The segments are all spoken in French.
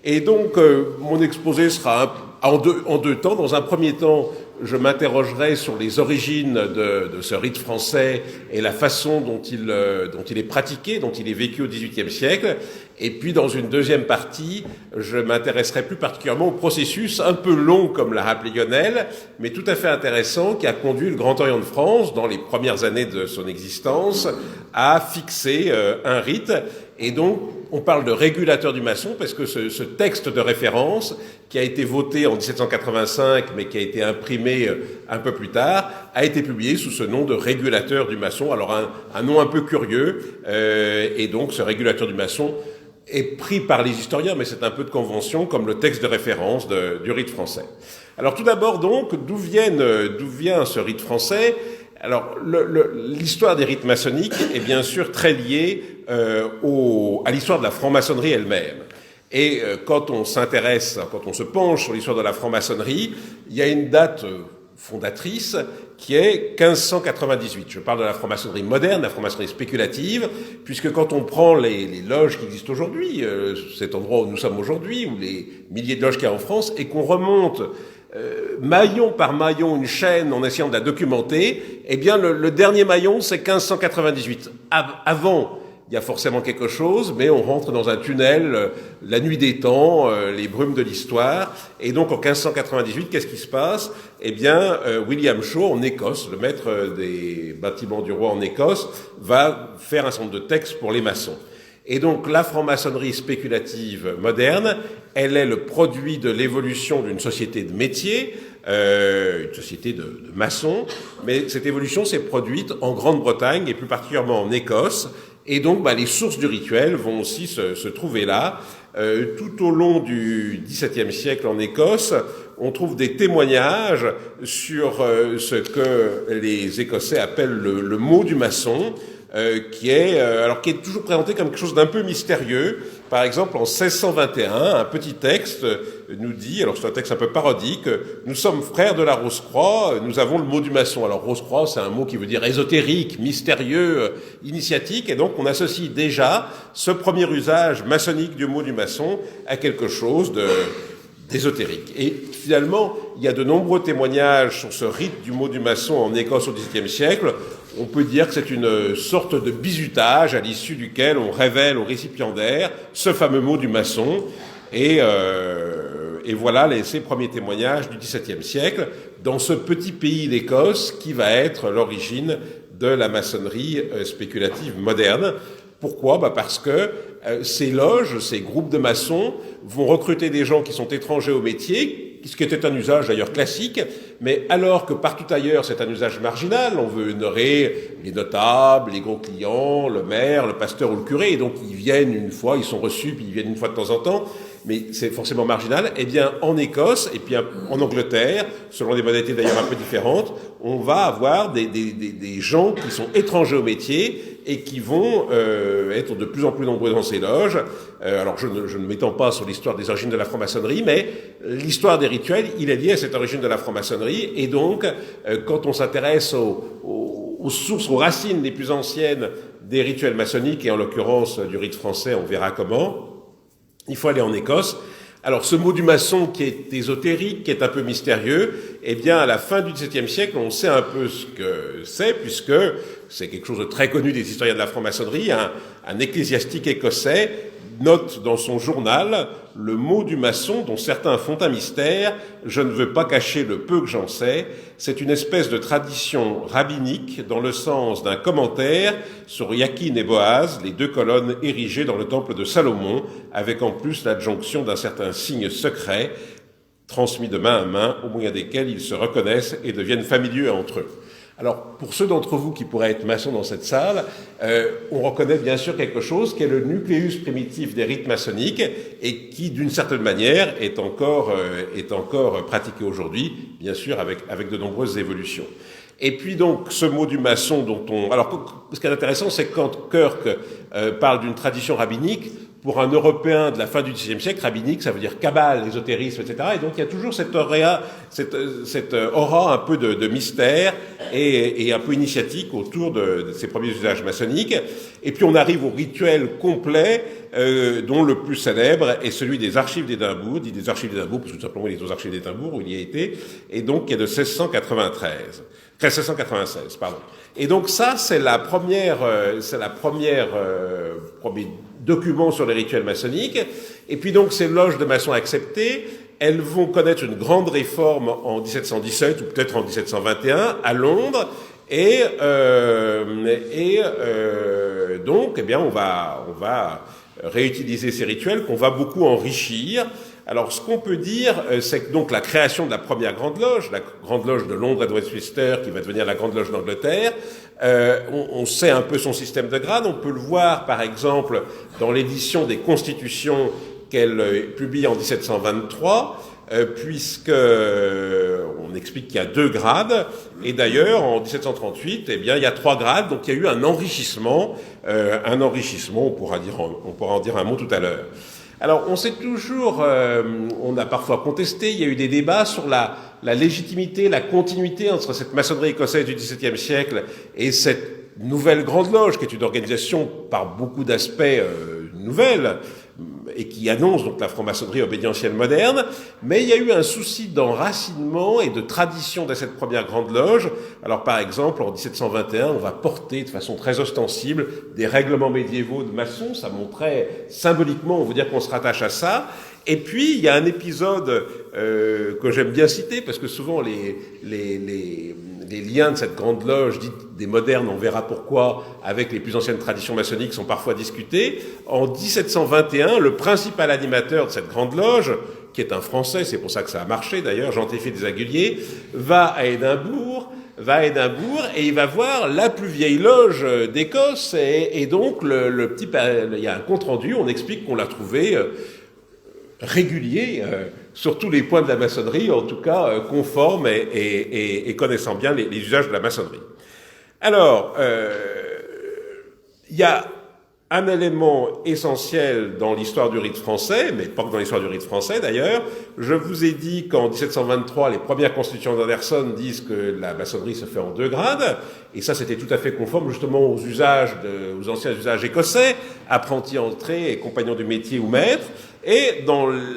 Et donc, mon exposé sera en deux temps. Dans un premier temps, je m'interrogerai sur les origines de ce rite français et la façon dont il est pratiqué, dont il est vécu au XVIIIe siècle. Et puis, dans une deuxième partie, je m'intéresserai plus particulièrement au processus un peu long, comme l'a rappelé Lionel, mais tout à fait intéressant, qui a conduit le Grand Orient de France, dans les premières années de son existence, à fixer un rite. Et donc, on parle de régulateur du maçon parce que ce texte de référence, qui a été voté en 1785, mais qui a été imprimé un peu plus tard, a été publié sous ce nom de régulateur du maçon. Alors, un nom un peu curieux. Et donc, ce régulateur du maçon est pris par les historiens, mais c'est un peu de convention, comme le texte de référence du rite français. Alors, tout d'abord, donc, d'où vient ce rite français ? Alors, l'histoire des rites maçonniques est bien sûr très liée à l'histoire de la franc-maçonnerie elle-même. Et quand on se penche sur l'histoire de la franc-maçonnerie, il y a une date fondatrice qui est 1598. Je parle de la franc-maçonnerie moderne, la franc-maçonnerie spéculative, puisque quand on prend les loges qui existent aujourd'hui, cet endroit où nous sommes aujourd'hui, ou les milliers de loges qu'il y a en France, et qu'on remonte maillon par maillon une chaîne en essayant de la documenter, eh bien le dernier maillon c'est 1598. Avant, il y a forcément quelque chose, mais on rentre dans un tunnel, la nuit des temps, les brumes de l'histoire, et donc en 1598, qu'est-ce qui se passe ? Eh bien, William Shaw, en Écosse, le maître des bâtiments du roi en Écosse, va faire un certain nombre de textes pour les maçons. Et donc, la franc-maçonnerie spéculative moderne, elle est le produit de l'évolution d'une société de métier, une société de maçons, mais cette évolution s'est produite en Grande-Bretagne et plus particulièrement en Écosse, et donc les sources du rituel vont aussi se trouver là. Tout au long du XVIIe siècle en Écosse, on trouve des témoignages sur ce que les Écossais appellent le mot du maçon, qui est toujours présenté comme quelque chose d'un peu mystérieux. Par exemple, en 1621, un petit texte nous dit, alors c'est un texte un peu parodique, nous sommes frères de la Rose-Croix, nous avons le mot du maçon. Alors Rose-Croix, c'est un mot qui veut dire ésotérique, mystérieux, initiatique, et donc on associe déjà ce premier usage maçonnique du mot du maçon à quelque chose d'ésotérique. Et finalement, il y a de nombreux témoignages sur ce rite du mot du maçon en Écosse au XVIIe siècle. On peut dire que c'est une sorte de bizutage à l'issue duquel on révèle au récipiendaire ce fameux mot du maçon. Et voilà ces premiers témoignages du XVIIe siècle dans ce petit pays d'Écosse qui va être l'origine de la maçonnerie spéculative moderne. Pourquoi ? Parce que ces loges, ces groupes de maçons vont recruter des gens qui sont étrangers au métier, ce qui était un usage d'ailleurs classique, mais alors que partout ailleurs c'est un usage marginal, on veut honorer les notables, les gros clients, le maire, le pasteur ou le curé, et donc ils viennent une fois, ils sont reçus, puis ils viennent une fois de temps en temps, mais c'est forcément marginal. Eh bien, en Écosse et puis en Angleterre, selon des modalités d'ailleurs un peu différentes, on va avoir des gens qui sont étrangers au métier et qui vont être de plus en plus nombreux dans ces loges. Alors, je ne m'étends pas sur l'histoire des origines de la franc-maçonnerie, mais l'histoire des rituels, il est lié à cette origine de la franc-maçonnerie. Et donc, quand on s'intéresse aux sources, aux racines les plus anciennes des rituels maçonniques, et en l'occurrence du rite français, on verra comment, il faut aller en Écosse. Alors, ce mot du maçon qui est ésotérique, qui est un peu mystérieux, eh bien, à la fin du XVIIe siècle, on sait un peu ce que c'est, puisque c'est quelque chose de très connu des historiens de la franc-maçonnerie. Un ecclésiastique écossais note dans son journal le mot du maçon dont certains font un mystère. Je ne veux pas cacher le peu que j'en sais. C'est une espèce de tradition rabbinique dans le sens d'un commentaire sur Yakin et Boaz, les deux colonnes érigées dans le temple de Salomon, avec en plus l'adjonction d'un certain signe secret transmis de main à main, au moyen desquels ils se reconnaissent et deviennent familiers entre eux. Alors, pour ceux d'entre vous qui pourraient être maçons dans cette salle, on reconnaît bien sûr quelque chose qui est le nucléus primitif des rites maçonniques et qui, d'une certaine manière, est encore pratiqué aujourd'hui, bien sûr, avec de nombreuses évolutions. Et puis donc, ce mot du maçon dont alors, ce qui est intéressant, c'est que quand Kirk parle d'une tradition rabbinique, pour un Européen de la fin du XVIe siècle, rabbinique, ça veut dire cabale, ésotérisme, etc. Et donc il y a toujours cette aura un peu de mystère et un peu initiatique autour de ces premiers usages maçonniques. Et puis on arrive au rituel complet, dont le plus célèbre est celui des archives d'Édimbourg, dit des archives d'Édimbourg, parce que tout simplement il est aux archives d'Édimbourg où il y a été, et donc qui est de 1696, pardon. Et donc ça, c'est la première premier document sur les rituels maçonniques. Et puis donc ces loges de maçons acceptées, elles vont connaître une grande réforme en 1717 ou peut-être en 1721 à Londres. Et donc, eh bien, on va réutiliser ces rituels qu'on va beaucoup enrichir. Alors, ce qu'on peut dire, c'est que donc la création de la première grande loge, la grande loge de Londres et de Westminster, qui va devenir la grande loge d'Angleterre, on sait un peu son système de grades. On peut le voir, par exemple, dans l'édition des Constitutions qu'elle publie en 1723, puisque on explique qu'il y a 2 grades, et d'ailleurs en 1738, eh bien il y a 3 grades, donc il y a eu un enrichissement. On pourra en dire un mot tout à l'heure. Alors on sait toujours, on a parfois contesté, il y a eu des débats sur la légitimité, la continuité entre cette maçonnerie écossaise du XVIIe siècle et cette nouvelle grande loge, qui est une organisation par beaucoup d'aspects nouvelle, et qui annonce donc la franc-maçonnerie obédientielle moderne, mais il y a eu un souci d'enracinement et de tradition de cette première grande loge. Alors par exemple, en 1721, on va porter de façon très ostensible des règlements médiévaux de maçons, ça montrait symboliquement, on veut dire qu'on se rattache à ça. Et puis, il y a un épisode que j'aime bien citer, parce que souvent les liens de cette grande loge, dite des modernes, on verra pourquoi, avec les plus anciennes traditions maçonniques, sont parfois discutés. En 1721, le principal animateur de cette grande loge, qui est un Français, c'est pour ça que ça a marché d'ailleurs, Jean-Théphée des Aguiliers, va à Édimbourg, et il va voir la plus vieille loge d'Écosse, et donc il y a un compte-rendu, on explique qu'on l'a trouvé régulier sur tous les points de la maçonnerie, en tout cas conforme et connaissant bien les usages de la maçonnerie. Alors, il y a un élément essentiel dans l'histoire du rite français, mais pas que dans l'histoire du rite français d'ailleurs. Je vous ai dit qu'en 1723, les premières constitutions d'Anderson disent que la maçonnerie se fait en 2 grades, et ça c'était tout à fait conforme justement aux anciens usages écossais, apprenti entré et compagnon du métier ou maître. Et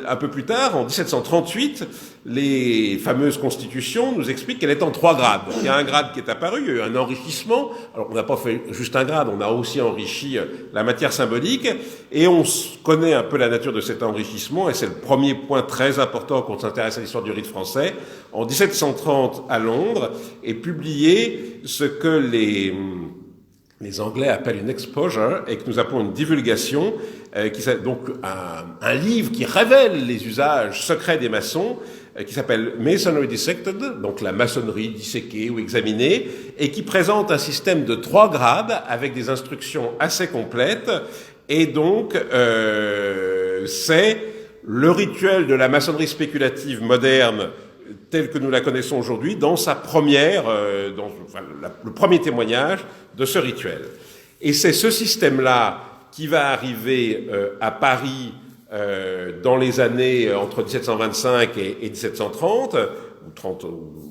un peu plus tard, en 1738, les fameuses constitutions nous expliquent qu'elle est en 3 grades. Il y a un grade qui est apparu, il y a eu un enrichissement. Alors on n'a pas fait juste un grade, on a aussi enrichi la matière symbolique, et on connaît un peu la nature de cet enrichissement, et c'est le premier point très important quand on s'intéresse à l'histoire du rite français. En 1730, à Londres, est publié ce que les Anglais appellent une exposure, et que nous appelons une divulgation, donc un livre qui révèle les usages secrets des maçons, qui s'appelle Masonry Dissected, donc la maçonnerie disséquée ou examinée, et qui présente un système de 3 grades avec des instructions assez complètes. Et donc, c'est le rituel de la maçonnerie spéculative moderne telle que nous la connaissons aujourd'hui dans sa première, le premier témoignage de ce rituel. Et c'est ce système-là qui va arriver à Paris dans les années entre 1725 et 1730,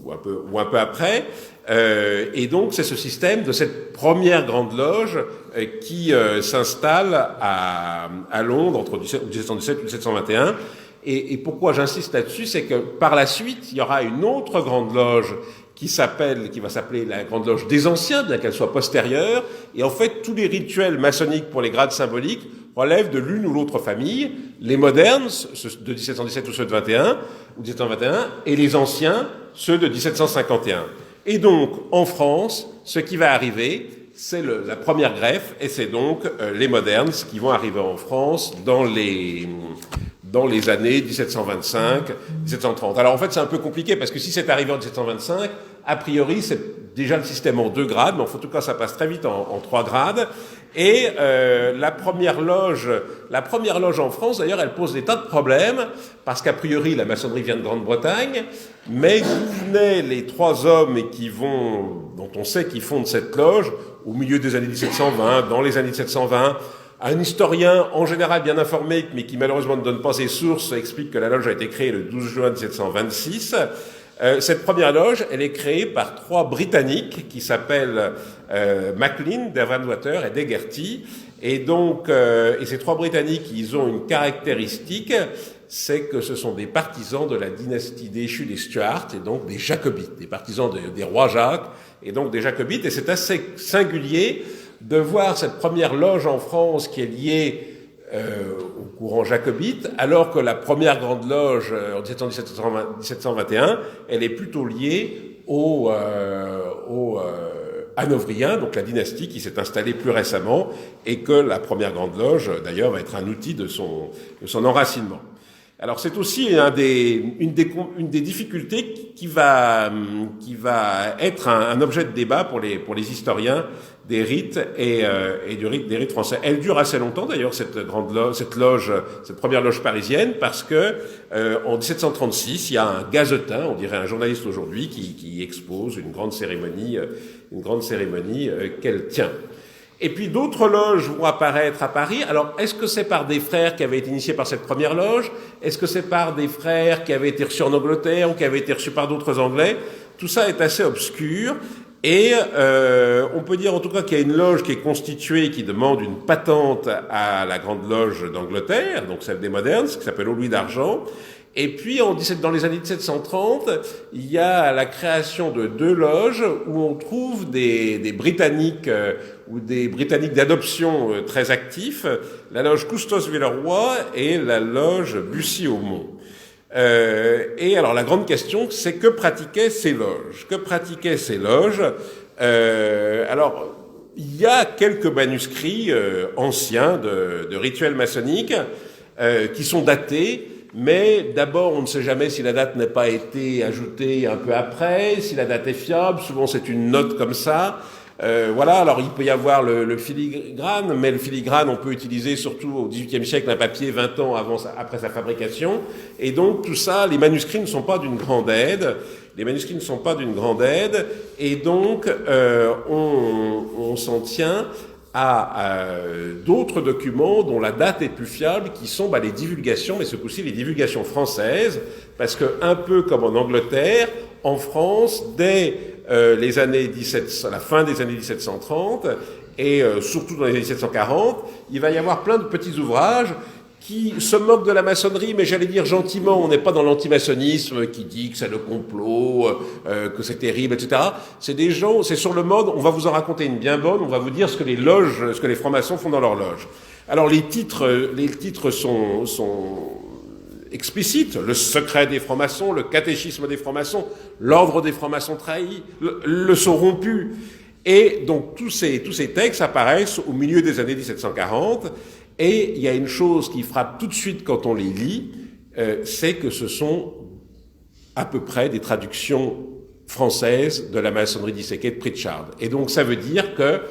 ou un peu après. Et donc c'est ce système de cette première grande loge qui s'installe à Londres entre 1717 et 1721. Et pourquoi j'insiste là-dessus, c'est que par la suite, il y aura une autre grande loge qui va s'appeler la Grande Loge des Anciens, bien qu'elle soit postérieure. Et en fait, tous les rituels maçonniques pour les grades symboliques relèvent de l'une ou l'autre famille. Les modernes, ceux de 1717 ou ceux de 1721, et les anciens, ceux de 1751. Et donc, en France, ce qui va arriver, c'est la première greffe, et c'est donc les modernes qui vont arriver en France dans les années 1725, 1730. Alors en fait, c'est un peu compliqué, parce que si c'est arrivé en 1725, a priori, c'est déjà le système en 2 grades, mais en tout cas, ça passe très vite en 3 grades. Et la première loge en France, d'ailleurs, elle pose des tas de problèmes, parce qu'a priori, la maçonnerie vient de Grande-Bretagne, mais d'où venaient les 3 hommes dont on sait qu'ils fondent cette loge, au milieu des années 1720, dans les années 1720, Un historien, en général bien informé, mais qui malheureusement ne donne pas ses sources, explique que la loge a été créée le 12 juin 1726. Cette première loge, elle est créée par 3 Britanniques qui s'appellent Maclean, Derwentwater et Degerty. Et donc, et ces 3 Britanniques, ils ont une caractéristique, c'est que ce sont des partisans de la dynastie déchue des Stuarts, et donc des Jacobites, des partisans des rois Jacques, et donc des Jacobites. Et c'est assez singulier de voir cette première loge en France qui est liée au courant jacobite, alors que la première grande loge en 1721, elle est plutôt liée aux Hanovriens, donc la dynastie qui s'est installée plus récemment, et que la première grande loge, d'ailleurs, va être un outil de son enracinement. Alors c'est aussi une des difficultés qui va être un objet de débat pour les historiens des rites et des rites français. Elle dure assez longtemps d'ailleurs cette première loge parisienne, parce que en 1736 il y a un gazetin, on dirait un journaliste aujourd'hui, qui expose une grande cérémonie qu'elle tient. Et puis d'autres loges vont apparaître à Paris. Alors, est-ce que c'est par des frères qui avaient été initiés par cette première loge? Est-ce que c'est par des frères qui avaient été reçus en Angleterre ou qui avaient été reçus par d'autres Anglais? Tout ça est assez obscur. Et on peut dire en tout cas qu'il y a une loge qui est constituée, qui demande une patente à la Grande Loge d'Angleterre, donc celle des Moderns, qui s'appelle Au Louis d'Argent. Et puis, dans les années 1730, il y a la création de 2 loges où on trouve des Britanniques ou des Britanniques d'adoption très actifs, la loge Custos-Villeroy et la loge Bussy-Aumont. Et alors, la grande question, c'est que pratiquaient ces loges? Alors, il y a quelques manuscrits anciens de rituels maçonniques qui sont datés. Mais d'abord, on ne sait jamais si la date n'a pas été ajoutée un peu après, si la date est fiable. Souvent, c'est une note comme ça. Voilà. Alors, il peut y avoir le filigrane, mais le filigrane, on peut utiliser surtout au XVIIIe siècle un papier 20 ans après sa fabrication. Et donc, tout ça, les manuscrits ne sont pas d'une grande aide. Et donc, on s'en tient à d'autres documents dont la date est plus fiable, qui sont les divulgations, mais ce coup-ci les divulgations françaises, parce que un peu comme en Angleterre, en France, dès la fin des années 1730 et surtout dans les années 1740, il va y avoir plein de petits ouvrages qui se moquent de la maçonnerie, mais j'allais dire gentiment, on n'est pas dans l'antimaçonnisme qui dit que c'est le complot, que c'est terrible, etc. C'est sur le mode, on va vous en raconter une bien bonne, on va vous dire ce que les francs-maçons font dans leur loge. Alors les titres sont explicites: le secret des francs-maçons, le catéchisme des francs-maçons, l'ordre des francs-maçons trahis, le sceau rompu. Et donc tous ces textes apparaissent au milieu des années 1740. Et il y a une chose qui frappe tout de suite quand on les lit, c'est que ce sont à peu près des traductions françaises de la maçonnerie disséquée de Pritchard. Et donc ça veut dire que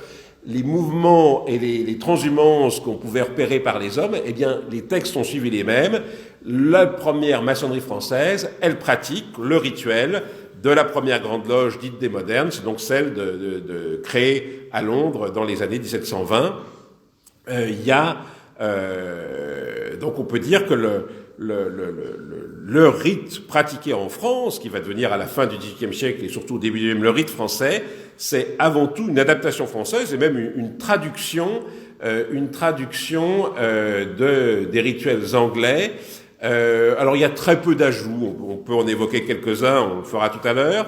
les mouvements et les transhumances qu'on pouvait repérer par les hommes, eh bien les textes ont suivi les mêmes. La première maçonnerie française, elle pratique le rituel de la première grande loge dite des modernes, c'est donc celle créée à Londres dans les années 1720. Donc on peut dire que le rite pratiqué en France, qui va devenir à la fin du XVIIIe siècle et surtout au début du XIXe, le rite français, c'est avant tout une adaptation française et même une traduction des rituels anglais. Alors il y a très peu d'ajouts, on peut en évoquer quelques-uns, on le fera tout à l'heure.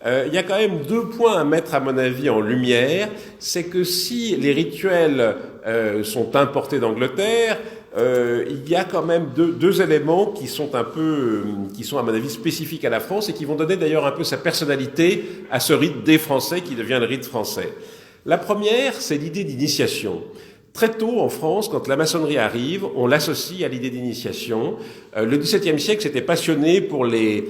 Il y a quand même 2 points à mettre, à mon avis, en lumière. C'est que si les rituels sont importés d'Angleterre, il y a quand même deux éléments qui sont à mon avis spécifiques à la France et qui vont donner d'ailleurs un peu sa personnalité à ce rite des Français qui devient le rite français. La première, c'est l'idée d'initiation. Très tôt en France, quand la maçonnerie arrive, on l'associe à l'idée d'initiation. Le XVIIe siècle s'était passionné pour les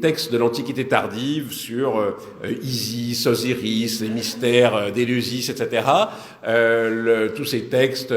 textes de l'Antiquité tardive sur Isis, Osiris, les mystères d'Éleusis, etc. Tous ces textes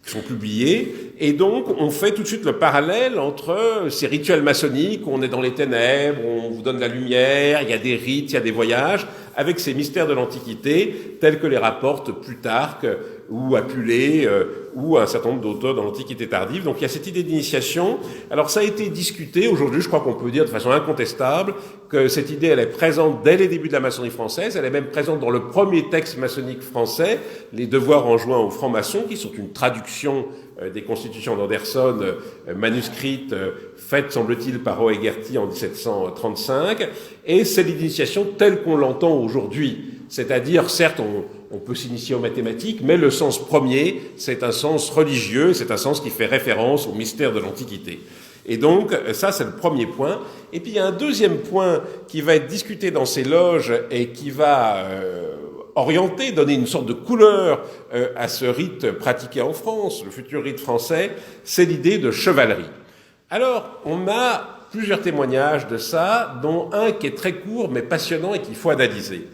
sont publiés, Et donc, on fait tout de suite le parallèle entre ces rituels maçonniques, où on est dans les ténèbres, on vous donne la lumière, il y a des rites, il y a des voyages, avec ces mystères de l'Antiquité, tels que les rapportent Plutarque ou Apulée, ou un certain nombre d'auteurs dans l'Antiquité tardive. Donc il y a cette idée d'initiation. Alors ça a été discuté. Aujourd'hui, je crois qu'on peut dire de façon incontestable que cette idée, elle est présente dès les débuts de la maçonnerie française. Elle est même présente dans le premier texte maçonnique français, les devoirs enjoints aux francs-maçons, qui sont une traduction des constitutions d'Anderson, manuscrites, faites, semble-t-il, par O'Eggerty en 1735. Et c'est l'initiation telle qu'on l'entend aujourd'hui. C'est-à-dire, certes, on peut s'initier aux mathématiques, mais le sens premier, c'est un sens religieux, c'est un sens qui fait référence au mystère de l'Antiquité. Et donc, ça, c'est le premier point. Et puis, il y a un deuxième point qui va être discuté dans ces loges et qui va orienter, donner une sorte de couleur à ce rite pratiqué en France, le futur rite français, c'est l'idée de chevalerie. Alors, on a plusieurs témoignages de ça, dont un qui est très court, mais passionnant et qu'il faut analyser.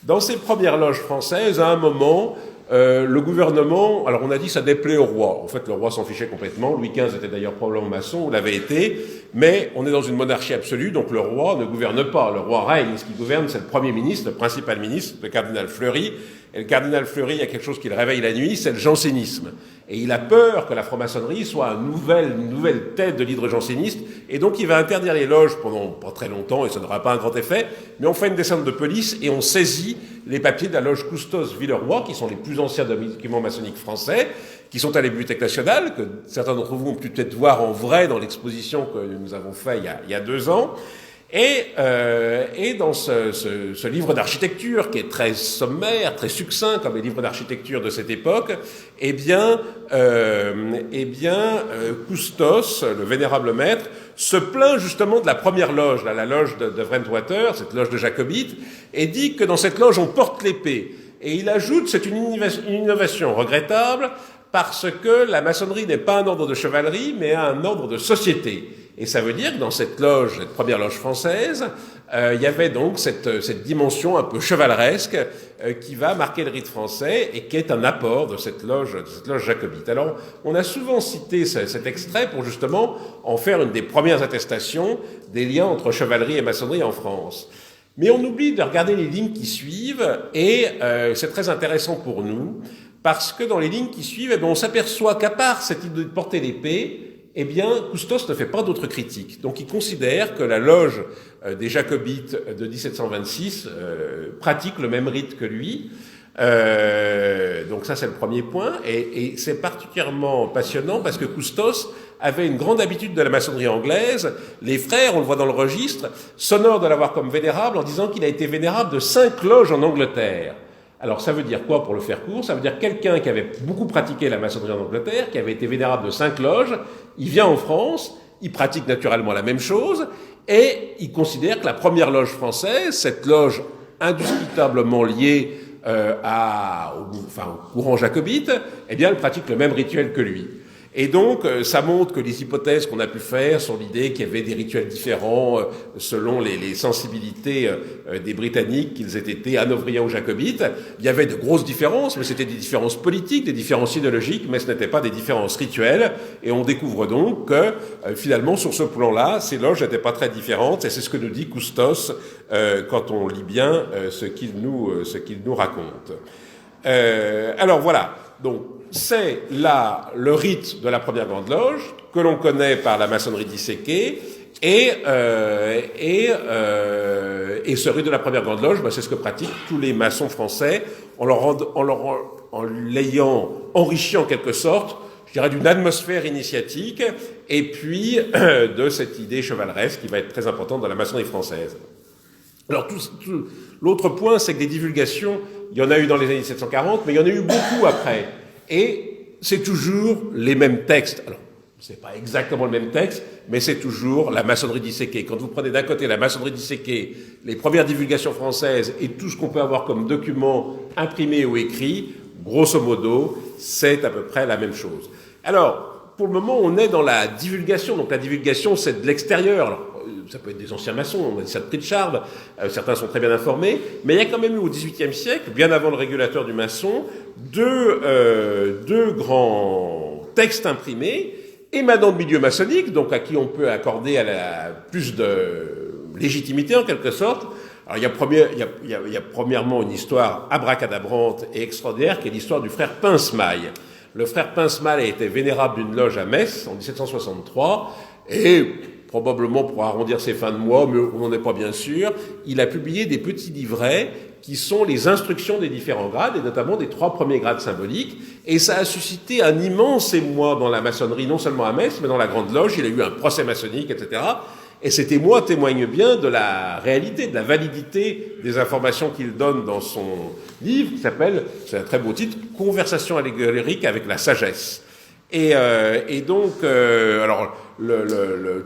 Dans ces premières loges françaises, à un moment, le gouvernement, alors on a dit ça déplaît au roi. En fait, le roi s'en fichait complètement. Louis XV était d'ailleurs probablement maçon, ou l'avait été. Mais on est dans une monarchie absolue, donc le roi ne gouverne pas. Le roi règne. Ce qui gouverne, c'est le premier ministre, le principal ministre, le cardinal Fleury. Et le cardinal Fleury, il y a quelque chose qui le réveille la nuit, c'est le jansénisme. Et il a peur que la franc-maçonnerie soit une nouvelle tête de l'hydre janséniste. Et donc il va interdire les loges pendant pas très longtemps, et ça n'aura pas un grand effet. Mais on fait une descente de police et on saisit les papiers de la loge Custos Villeroy, qui sont les plus anciens documents maçonniques français, qui sont à la Bibliothèque nationale, que certains d'entre vous ont pu peut-être voir en vrai dans l'exposition que nous avons faite il y a 2 ans. Et dans ce livre d'architecture, qui est très sommaire, très succinct, comme les livres d'architecture de cette époque, Custos, le vénérable maître, se plaint justement de la première loge, la loge de Wrentwater, cette loge de Jacobites, et dit que dans cette loge on porte l'épée. Et il ajoute, c'est une innovation regrettable, parce que la maçonnerie n'est pas un ordre de chevalerie, mais un ordre de société. Et ça veut dire que dans cette loge, cette première loge française, il y avait donc cette dimension un peu chevaleresque qui va marquer le rite français et qui est un apport de cette loge jacobite. Alors, on a souvent cité cet extrait pour justement en faire une des premières attestations des liens entre chevalerie et maçonnerie en France. Mais on oublie de regarder les lignes qui suivent et c'est très intéressant pour nous parce que dans les lignes qui suivent, on s'aperçoit qu'à part cette idée de porter l'épée, eh bien, Custos ne fait pas d'autres critiques. Donc, il considère que la loge des Jacobites de 1726 pratique le même rite que lui. Donc, ça, c'est le premier point. Et c'est particulièrement passionnant parce que Custos avait une grande habitude de la maçonnerie anglaise. Les frères, on le voit dans le registre, s'honorent de l'avoir comme vénérable en disant qu'il a été vénérable de 5 loges en Angleterre. Alors, ça veut dire quoi pour le faire court? Ça veut dire quelqu'un qui avait beaucoup pratiqué la maçonnerie en Angleterre, qui avait été vénérable de 5 loges, il vient en France, il pratique naturellement la même chose, et il considère que la première loge française, cette loge indiscutablement liée au courant jacobite, eh bien, elle pratique le même rituel que lui. Et donc, ça montre que les hypothèses qu'on a pu faire sur l'idée qu'il y avait des rituels différents selon les sensibilités des Britanniques, qu'ils aient été hanovriens ou jacobites, il y avait de grosses différences, mais c'était des différences politiques, des différences idéologiques, mais ce n'étaient pas des différences rituelles. Et on découvre donc que, finalement, sur ce plan-là, ces loges n'étaient pas très différentes, et c'est ce que nous dit Custos quand on lit bien ce qu'il nous raconte. Alors voilà, donc c'est là le rite de la première grande loge que l'on connaît par la maçonnerie disséquée et ce rite de la première grande loge, c'est ce que pratiquent tous les maçons français en l'ayant enrichi en quelque sorte, je dirais, d'une atmosphère initiatique et puis de cette idée chevaleresque qui va être très importante dans la maçonnerie française. Alors, l'autre point, c'est que des divulgations, il y en a eu dans les années 1740, mais il y en a eu beaucoup après. Et c'est toujours les mêmes textes. Alors, c'est pas exactement le même texte, mais c'est toujours la maçonnerie disséquée. Quand vous prenez d'un côté la maçonnerie disséquée, les premières divulgations françaises et tout ce qu'on peut avoir comme documents imprimés ou écrits, grosso modo, c'est à peu près la même chose. Alors, pour le moment, on est dans la divulgation. Donc la divulgation, c'est de l'extérieur. Alors, ça peut être des anciens maçons, on a dit ça de Pritchard, certains sont très bien informés, mais il y a quand même eu au XVIIIe siècle, bien avant le régulateur du maçon, deux grands texte imprimé, émanant de milieu maçonnique, donc à qui on peut accorder plus de légitimité en quelque sorte. Alors il y a premièrement une histoire abracadabrante et extraordinaire qui est l'histoire du frère Pincemaille. Le frère Pincemaille a été vénérable d'une loge à Metz en 1763 et probablement pour arrondir ses fins de mois, mais on n'en est pas bien sûr, il a publié des petits livrets qui sont les instructions des différents grades, et notamment des 3 premiers grades symboliques. Et ça a suscité un immense émoi dans la maçonnerie, non seulement à Metz, mais dans la Grande Loge. Il a eu un procès maçonnique, etc. Et cet émoi témoigne bien de la réalité, de la validité des informations qu'il donne dans son livre, qui s'appelle, c'est un très beau titre, « Conversation allégorique avec la sagesse ». Et donc, alors,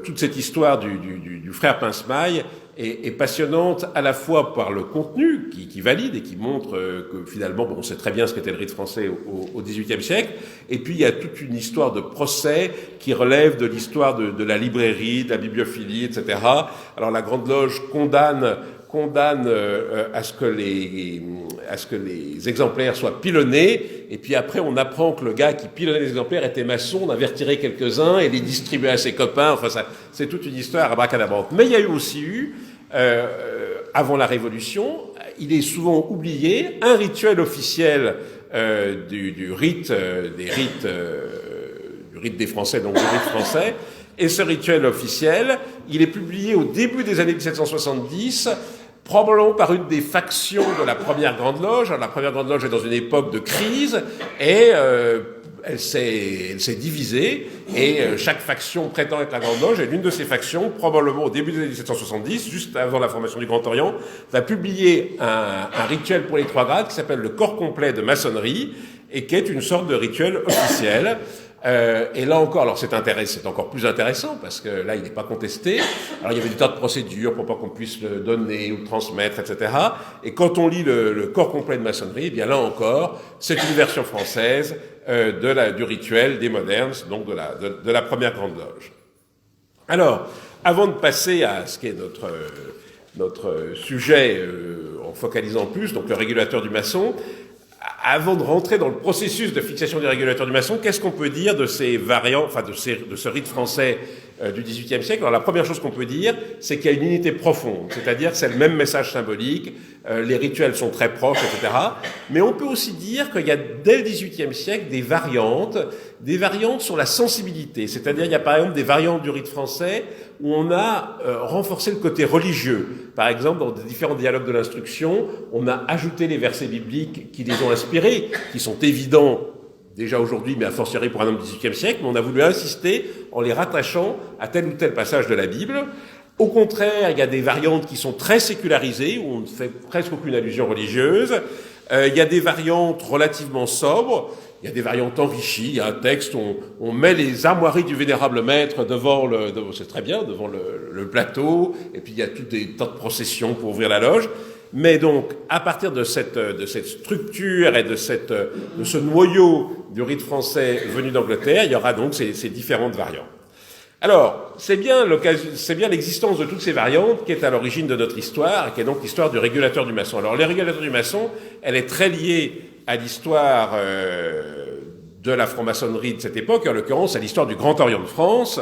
toute cette histoire du frère Pincemaille est passionnante à la fois par le contenu qui valide et qui montre que finalement, bon, on sait très bien ce qu'était le rite français au XVIIIe siècle. Et puis il y a toute une histoire de procès qui relève de l'histoire de la librairie, de la bibliophilie, etc. Alors la Grande Loge condamne à ce que les exemplaires soient pilonnés, et puis après on apprend que le gars qui pilonnait les exemplaires était maçon, on avait retiré quelques-uns et les distribuait à ses copains, enfin ça, c'est toute une histoire abracadabrante. Mais il y a aussi eu, avant la Révolution, il est souvent oublié, un rituel officiel du rite des Français, donc du rite français. Et ce rituel officiel, il est publié au début des années 1770, probablement par une des factions de la Première Grande Loge. Alors, la Première Grande Loge est dans une époque de crise et elle s'est divisée et chaque faction prétend être la Grande Loge et l'une de ces factions, probablement au début des années 1770, juste avant la formation du Grand Orient, va publier un rituel pour les 3 grades qui s'appelle le corps complet de maçonnerie et qui est une sorte de rituel officiel. Et là encore, alors c'est encore plus intéressant parce que là il n'est pas contesté. Alors il y avait des tas de procédures pour pas qu'on puisse le donner ou le transmettre, etc. Et quand on lit le corps complet de maçonnerie, eh bien là encore, c'est une version française du rituel des modernes, donc de la Première Grande Loge. Alors, avant de passer à ce qui est notre sujet en focalisant plus, donc le régulateur du maçon. Avant de rentrer dans le processus de fixation du régulateur du maçon, qu'est-ce qu'on peut dire de ces variants, enfin de ce rite français du XVIIIe siècle? Alors la première chose qu'on peut dire, c'est qu'il y a une unité profonde, c'est-à-dire que c'est le même message symbolique, les rituels sont très proches, etc. Mais on peut aussi dire qu'il y a dès le XVIIIe siècle des variantes sur la sensibilité, c'est-à-dire il y a par exemple des variantes du rite français où on a renforcé le côté religieux. Par exemple, dans différents dialogues de l'instruction, on a ajouté les versets bibliques qui les ont inspirés, qui sont évidents déjà aujourd'hui, mais a fortiori pour un homme du XVIIIe siècle, mais on a voulu insister en les rattachant à tel ou tel passage de la Bible. Au contraire, il y a des variantes qui sont très sécularisées, où on ne fait presque aucune allusion religieuse. Il y a des variantes relativement sobres. Il y a des variantes enrichies. Il y a un texte où on met les armoiries du vénérable maître devant c'est très bien, devant le plateau. Et puis il y a tout des tas de processions pour ouvrir la loge. Mais donc, à partir de cette structure et de ce noyau du rite français venu d'Angleterre, il y aura donc ces différentes variantes. Alors, c'est bien l'existence de toutes ces variantes qui est à l'origine de notre histoire, et qui est donc l'histoire du régulateur du maçon. Alors, le régulateur du maçon, elle est très liée à l'histoire de la franc-maçonnerie de cette époque, en l'occurrence à l'histoire du Grand Orient de France,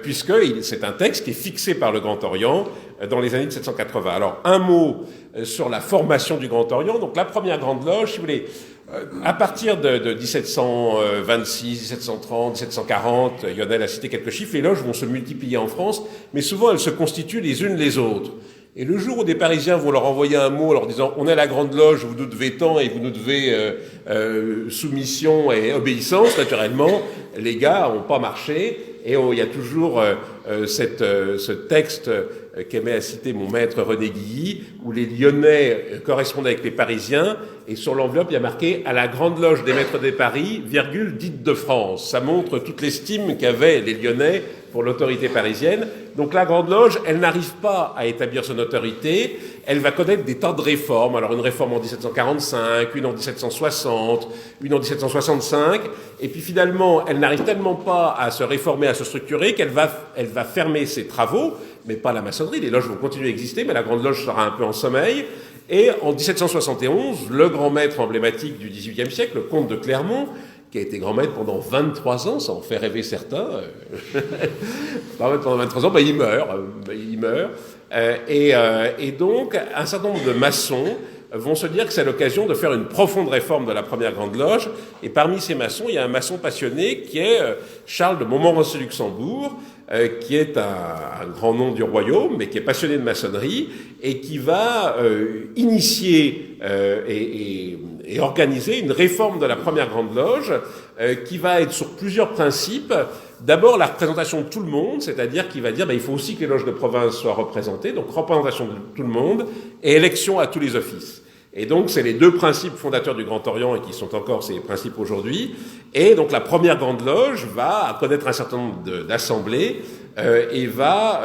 puisque c'est un texte qui est fixé par le Grand Orient dans les années 1780. Alors, un mot sur la formation du Grand Orient. Donc, la première Grande Loge, si vous voulez, à partir de 1726, 1730, 1740, Lionel a cité quelques chiffres, les loges vont se multiplier en France, mais souvent elles se constituent les unes les autres. Et le jour où des Parisiens vont leur envoyer un mot en leur disant « On est la Grande Loge, vous nous devez tant et vous nous devez soumission et obéissance », naturellement, les gars n'ont pas marché. Et il y a toujours ce texte qu'aimait à citer mon maître René Guilly, où les Lyonnais correspondaient avec les Parisiens, et sur l'enveloppe, il y a marqué « À la Grande Loge des Maîtres des Paris, virgule, dite de France ». Ça montre toute l'estime qu'avaient les Lyonnais pour l'autorité parisienne. Donc la Grande Loge, elle n'arrive pas à établir son autorité, elle va connaître des tas de réformes. Alors une réforme en 1745, une en 1760, une en 1765, et puis finalement, elle n'arrive tellement pas à se réformer, à se structurer, qu'elle va fermer ses travaux, mais pas la maçonnerie. Les loges vont continuer à exister, mais la Grande Loge sera un peu en sommeil. Et en 1771, le grand maître emblématique du XVIIIe siècle, le comte de Clermont, qui a été grand maître pendant 23 ans, ça en fait rêver certains. Grand maître pendant 23 ans, il meurt. Et donc, un certain nombre de maçons vont se dire que c'est l'occasion de faire une profonde réforme de la première Grande Loge. Et parmi ces maçons, il y a un maçon passionné qui est Charles de Montmorency-Luxembourg, qui est un grand nom du royaume, mais qui est passionné de maçonnerie, et qui va initier et organiser une réforme de la première Grande Loge, qui va être sur plusieurs principes. D'abord, la représentation de tout le monde, c'est-à-dire qu'il va dire il faut aussi que les loges de province soient représentées, donc représentation de tout le monde, et élection à tous les offices. Et donc, c'est les deux principes fondateurs du Grand Orient et qui sont encore ces principes aujourd'hui. Et donc, la première Grande Loge va connaître un certain nombre d'assemblées et va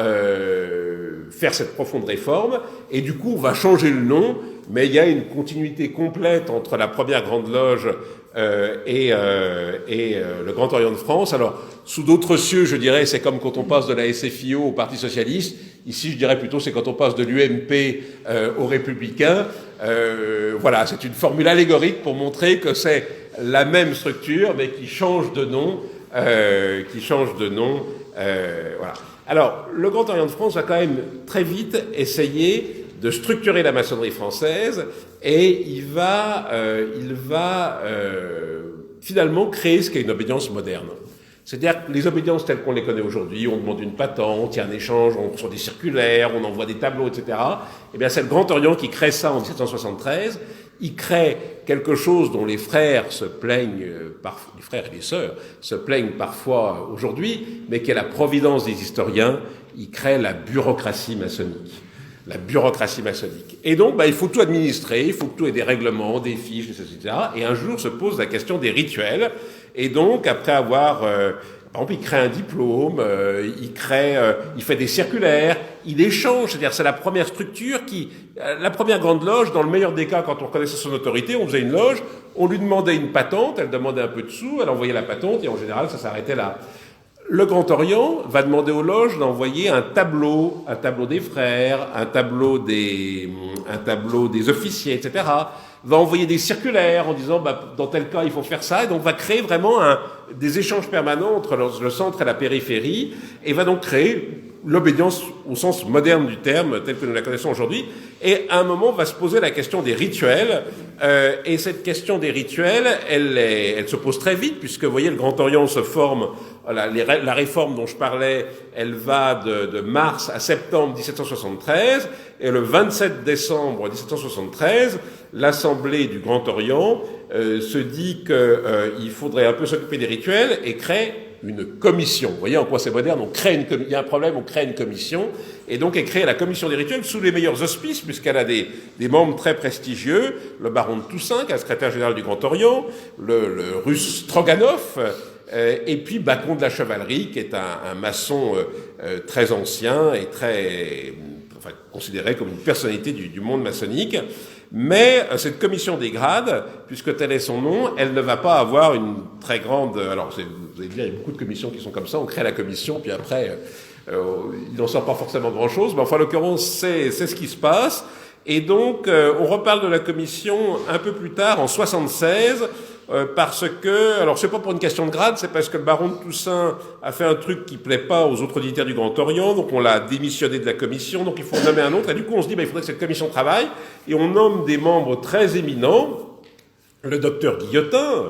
faire cette profonde réforme. Et du coup, on va changer le nom, mais il y a une continuité complète entre la première Grande Loge et le Grand Orient de France. Alors, sous d'autres cieux, je dirais, c'est comme quand on passe de la SFIO au Parti Socialiste. Ici, je dirais plutôt, c'est quand on passe de l'UMP aux Républicains. Voilà, c'est une formule allégorique pour montrer que c'est la même structure, mais qui change de nom. Voilà. Alors, le Grand Orient de France va quand même très vite essayer de structurer la maçonnerie française, et il va finalement créer ce qu'est une obédience moderne. C'est-à-dire que les obédiences telles qu'on les connaît aujourd'hui, on demande une patente, il y a un échange, on reçoit des circulaires, on envoie des tableaux, etc. Eh bien, c'est le Grand Orient qui crée ça en 1773. Il crée quelque chose dont les frères se plaignent, les frères et les sœurs se plaignent parfois aujourd'hui, mais qui est la providence des historiens. Il crée la bureaucratie maçonnique. La bureaucratie maçonnique. Et donc, il faut tout administrer, il faut que tout ait des règlements, des fiches, etc. Et un jour se pose la question des rituels. Et donc, après avoir, par exemple, il crée un diplôme, il fait des circulaires, il échange. C'est-à-dire, c'est la première structure la première Grande Loge, dans le meilleur des cas, quand on connaissait son autorité, on faisait une loge, on lui demandait une patente, elle demandait un peu de sous, elle envoyait la patente, et en général, ça s'arrêtait là. Le Grand Orient va demander aux loges d'envoyer un tableau des frères, un tableau des officiers, etc. Va envoyer des circulaires en disant, dans tel cas, il faut faire ça. Et donc, va créer vraiment des échanges permanents entre le centre et la périphérie, et va donc créer l'obédience au sens moderne du terme, tel que nous la connaissons aujourd'hui. Et à un moment, va se poser la question des rituels. Et cette question des rituels, elle se pose très vite, puisque, vous voyez, le Grand Orient se forme. La réforme dont je parlais, elle va de mars à septembre 1773, et le 27 décembre 1773, l'Assemblée du Grand Orient se dit qu'il faudrait un peu s'occuper des rituels et crée une commission. Vous voyez en quoi c'est moderne, il y a un problème, on crée une commission, et donc elle crée la commission des rituels sous les meilleurs auspices, puisqu'elle a des membres très prestigieux, le baron de Toussaint, qui est le secrétaire général du Grand Orient, le russe Stroganov, et puis Bacon de la Chevalerie, qui est un maçon très ancien et considéré comme une personnalité du monde maçonnique. Mais cette commission des grades, puisque tel est son nom, elle ne va pas avoir une très grande... Alors, vous allez dire, il y a beaucoup de commissions qui sont comme ça, on crée la commission, puis après, il n'en sort pas forcément grand-chose, mais enfin, en l'occurrence, c'est ce qui se passe. Et donc, on reparle de la commission un peu plus tard, en 76, parce que, alors c'est pas pour une question de grade, c'est parce que le baron de Toussaint a fait un truc qui plaît pas aux autres dignitaires du Grand Orient, donc on l'a démissionné de la commission, donc il faut en nommer un autre, et du coup on se dit, il faudrait que cette commission travaille, et on nomme des membres très éminents, le docteur Guillotin,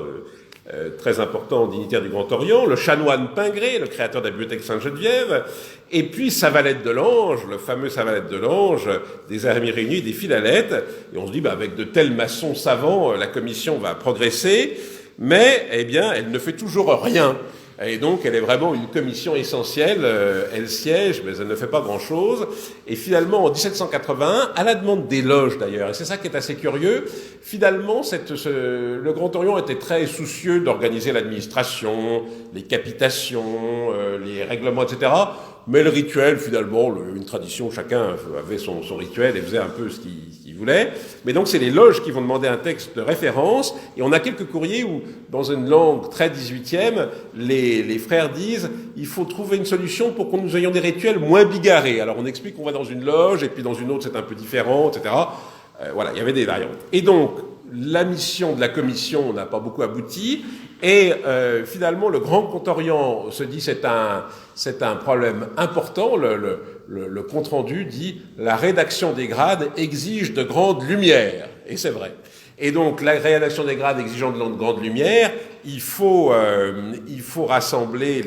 très important dignitaire du Grand Orient, le chanoine Pingré, le créateur de la bibliothèque Sainte-Geneviève, et puis Savalette de Lange, le fameux Savalette de Lange, des Amis réunis, des Philalètes, et on se dit, avec de tels maçons savants, la commission va progresser, mais, elle ne fait toujours rien. Et donc, elle est vraiment une commission essentielle, elle siège, mais elle ne fait pas grand-chose. Et finalement, en 1781, à la demande des loges d'ailleurs, et c'est ça qui est assez curieux, finalement, le Grand Orient était très soucieux d'organiser l'administration, les capitations, les règlements, etc. Mais le rituel, finalement, une tradition, chacun avait son rituel et faisait un peu ce qu'il voulait. Mais donc, c'est les loges qui vont demander un texte de référence. Et on a quelques courriers où, dans une langue très 18e, les frères disent « il faut trouver une solution pour que nous ayons des rituels moins bigarrés ». Alors, on explique qu'on va dans une loge, et puis dans une autre, c'est un peu différent, etc. Voilà, il y avait des variantes. Et donc, la mission de la commission n'a pas beaucoup abouti, et finalement le Grand Compte-Orient se dit c'est un problème important. Le compte-rendu dit la rédaction des grades exige de grandes lumières, et c'est vrai. Et donc la rédaction des grades exigeant de grandes lumières, il faut rassembler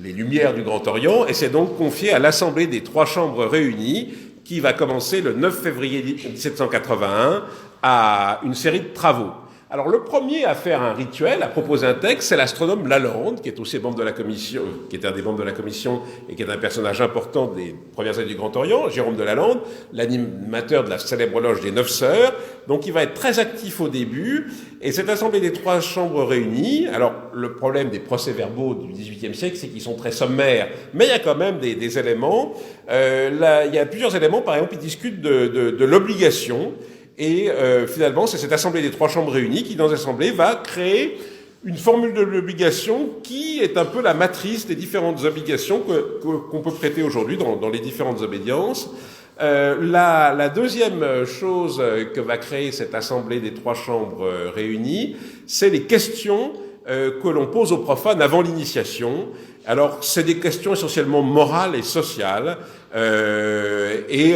les lumières du Grand Orient, et c'est donc confié à l'Assemblée des trois chambres réunies, qui va commencer le 9 février 1781 à une série de travaux. Alors le premier à faire un rituel, à proposer un texte, c'est l'astronome Lalande, qui est aussi membre de la commission, qui est un des membres de la commission et qui est un personnage important des premières années du Grand Orient, Jérôme de Lalande, l'animateur de la célèbre loge des 9 sœurs. Donc il va être très actif au début. Et cette assemblée des trois chambres réunies, alors le problème des procès-verbaux du XVIIIe siècle, c'est qu'ils sont très sommaires, mais il y a quand même des éléments. Là, il y a plusieurs éléments, par exemple, ils discutent de l'obligation. Et finalement, c'est cette assemblée des trois chambres réunies qui, dans l'assemblée, va créer une formule de l'obligation qui est un peu la matrice des différentes obligations qu'on peut prêter aujourd'hui dans les différentes obédiences. La deuxième chose que va créer cette assemblée des trois chambres réunies, c'est les questions que l'on pose aux profanes avant l'initiation. Alors, c'est des questions essentiellement morales et sociales, et